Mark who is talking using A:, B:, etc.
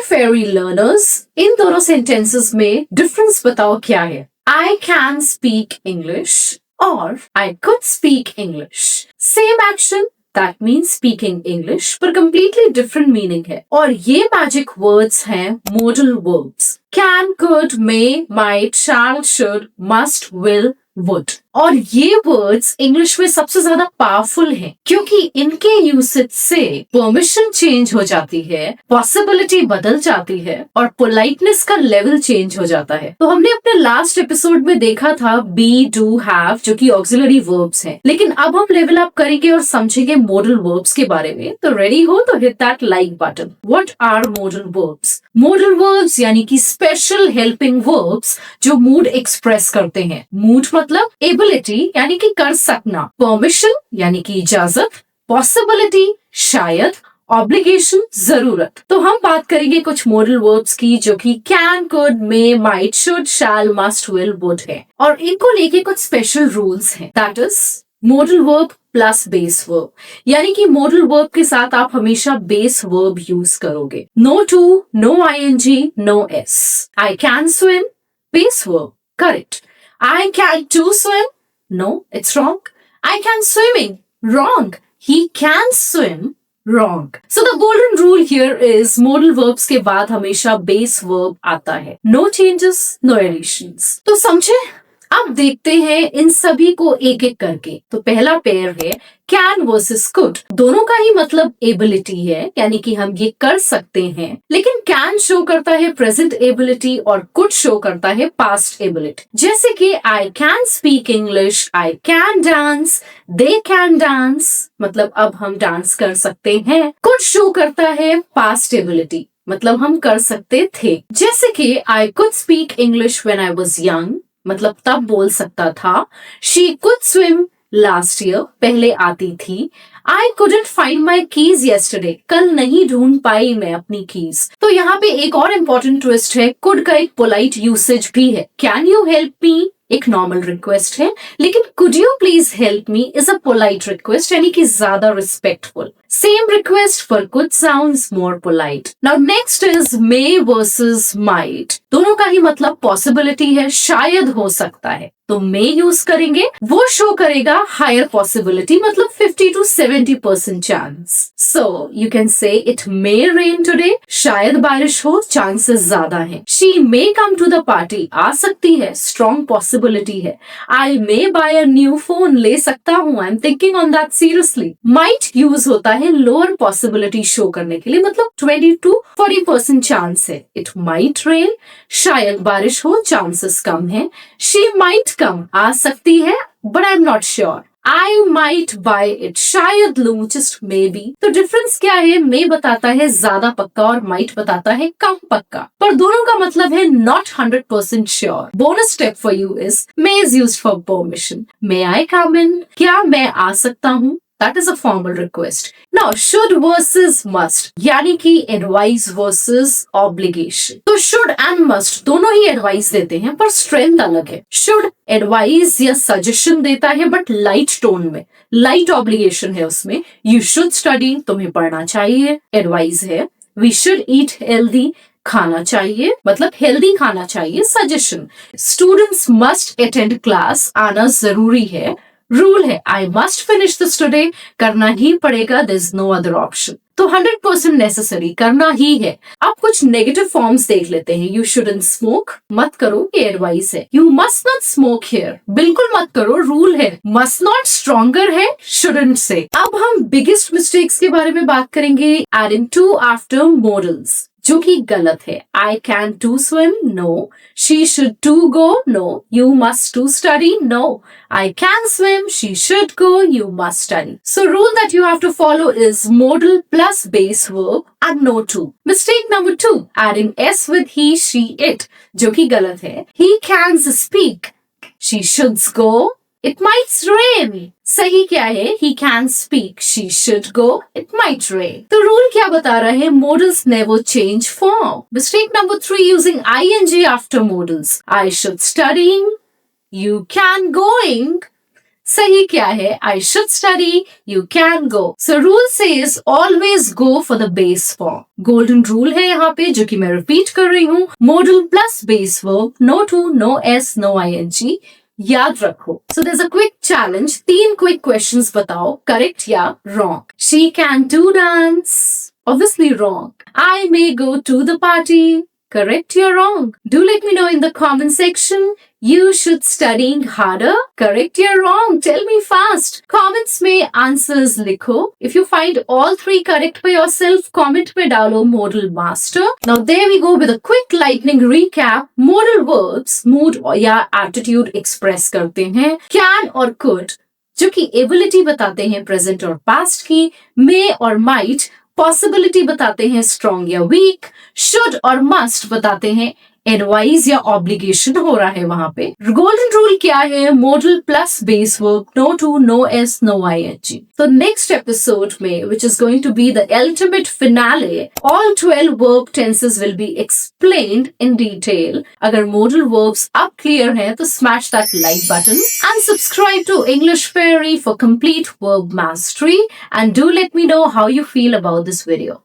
A: फेरी learners, इन दोनों sentences में difference बताओ क्या है? आई कैन स्पीक इंग्लिश और I could speak English, same action, that means speaking English, पर कंप्लीटली डिफरेंट मीनिंग है। और ये मैजिक वर्ड्स हैं modal verbs, can, could, may, might, shall, should, must, will, would. और ये वर्ड्स इंग्लिश में सबसे ज्यादा पावरफुल हैं क्योंकि इनके यूसेज से परमिशन चेंज हो जाती है, पॉसिबिलिटी बदल जाती है और पोलाइटनेस का लेवल चेंज हो जाता है। तो हमने अपने लास्ट एपिसोड में देखा था बी, डू, हैव, जो कि ऑक्सिलरी वर्ब्स हैं, लेकिन अब हम लेवल अप करेंगे और समझेंगे मॉडल वर्ब्स के बारे में। तो रेडी हो तो hit that like button. What are modal verbs? Modal verbs यानी कि स्पेशल हेल्पिंग वर्ब्स जो मूड एक्सप्रेस करते हैं। मूड मतलब एबिलिटी यानी कि कर सकना, परमिशन यानी कि इजाजत, पॉसिबिलिटी शायद, ऑब्लिगेशन जरूरत। तो हम बात करेंगे कुछ मॉडल वर्ब्स की जो कि can, could, may, might, should, shall, must, will, would है और इनको लेके कुछ स्पेशल रूल्स हैं। That is modal verb plus base verb, यानी कि मॉडल वर्ब के साथ आप हमेशा बेस वर्ब यूज करोगे। No to, no ING, no S. I can swim, base verb, correct. I can too swim. No, it's wrong. I can swimming. Wrong. He can swim. Wrong. So the golden rule here is modal verbs के बाद हमेशा base verb आता है. No changes, no additions. तो समझे? अब देखते हैं इन सभी को एक एक करके। तो पहला पेयर है कैन वर्सेस कुड। दोनों का ही मतलब एबिलिटी है, यानी कि हम ये कर सकते हैं, लेकिन कैन शो करता है प्रेजेंट एबिलिटी और कुड शो करता है पास्ट एबिलिटी। जैसे कि I can speak English, I can dance, they can dance, मतलब अब हम डांस कर सकते हैं। कुड शो करता है पास्ट एबिलिटी, मतलब हम कर सकते थे। जैसे कि आई could speak English when I was young, मतलब तब बोल सकता था। She could swim last year, पहले आती थी। I couldn't find my keys yesterday, कल नहीं ढूंढ पाई मैं अपनी कीज। तो यहाँ पे एक और इम्पोर्टेंट ट्विस्ट है, कुड का एक पोलाइट यूसेज भी है। कैन यू हेल्प मी एक नॉर्मल रिक्वेस्ट है, लेकिन could you please help me is a polite request, यानी कि ज्यादा रिस्पेक्टफुल। सेम रिक्वेस्ट पर could sounds more polite. Now next is may versus might. दोनों का ही मतलब पॉसिबिलिटी है, शायद हो सकता है। तो मे यूज करेंगे, वो शो करेगा हायर पॉसिबिलिटी, मतलब 50 to 70% chance. So you can say it may rain today, शायद बारिश हो, चांसेस ज्यादा है। She may come to the party, आ सकती है, स्ट्रॉन्ग पॉसिबिलिटी है। I may buy a new phone, ले सकता हूँ, I am thinking on that seriously. Might use होता है लोअर पॉसिबिलिटी शो करने के लिए, मतलब 20 to 40% चांस है। इट माइट रेन, शायद बारिश हो, चांसेस कम है। शी माइट कम, आ सकती है, but I am not sure. I might buy it, शायद लूं, जस्ट मे बी। तो डिफरेंस क्या है? मे बताता है ज्यादा पक्का और माइट बताता है कम पक्का, पर दोनों का मतलब है not 100% sure. Bonus step for you is may is used for permission. May I come in, क्या मैं आ सकता हूँ? That is a formal request. Now, should versus must, यानी कि advice versus obligation. तो should and must दोनों ही advice देते हैं, पर strength अलग है। Should advice या suggestion देता है, but light tone में, light obligation है उसमें। You should study, तुम्हें पढ़ना चाहिए, advice है। We should eat healthy, खाना चाहिए, मतलब हेल्दी खाना चाहिए, suggestion. Students must attend class, आना जरूरी है, रूल है। I must finish this today, करना ही पड़ेगा, there is no other option. तो 100% नेसेसरी, करना ही है। अब कुछ नेगेटिव फॉर्म्स देख लेते हैं। यू शुडंट स्मोक, मत करो, ये एडवाइस है। You must not smoke here, बिल्कुल मत करो, रूल है। मस्ट नॉट स्ट्रॉन्गर है शुडंट से। अब हम बिगेस्ट मिस्टेक्स के बारे में बात करेंगे। एडिंग टू आफ्टर मॉडल्स, जो कि गलत है। I can to swim, no. She should to go, no. You must to study, no. I can swim, she should go, you must study. So rule that you have to follow is modal plus base verb and no to. Mistake number 2, adding s with he, she, it, जो कि गलत है। He can speak, she shoulds go, it might rain. सही क्या है? He can speak, she should go, it might rain. तो rule क्या बता रहा है? Modals never change form. Mistake number 3, using ing after modals. I should studying, you can going, सही क्या है? I should study, you can go. So rule says always go for the base form. Golden rule है यहाँ पे जो कि मैं repeat कर रही हूँ. Modal plus base verb, no to, no s, no ing. याद रखो. So there's a quick challenge. 3 quick questions बताओ, correct या wrong. She can do dance. Obviously wrong. I may go to the party. Correct or wrong? Do let me know in the comment section. You should studying harder. Correct or wrong? Tell me fast. Comments में answers लिखो. If you find all 3 correct by yourself, comment में डालो modal master. Now there we go with a quick lightning recap. Modal verbs mood या attitude express करते हैं. Can और could जो कि ability बताते हैं present और past की. May और might पॉसिबिलिटी बताते हैं स्ट्रॉन्ग या वीक. शुड और मस्ट बताते हैं एडवाइज या ऑब्लिगेशन हो रहा है वहां पे. गोल्डन रूल क्या है? Modal plus base verb, no to, no S, no ING. तो नेक्स्ट एपिसोड में which is going to be the ultimate finale, all 12 verb tenses will be explained in detail. अगर मॉडल वर्ब्स अब clear हैं तो smash that like button and subscribe to English Fairy for complete verb mastery, and do let me know how you feel about this video.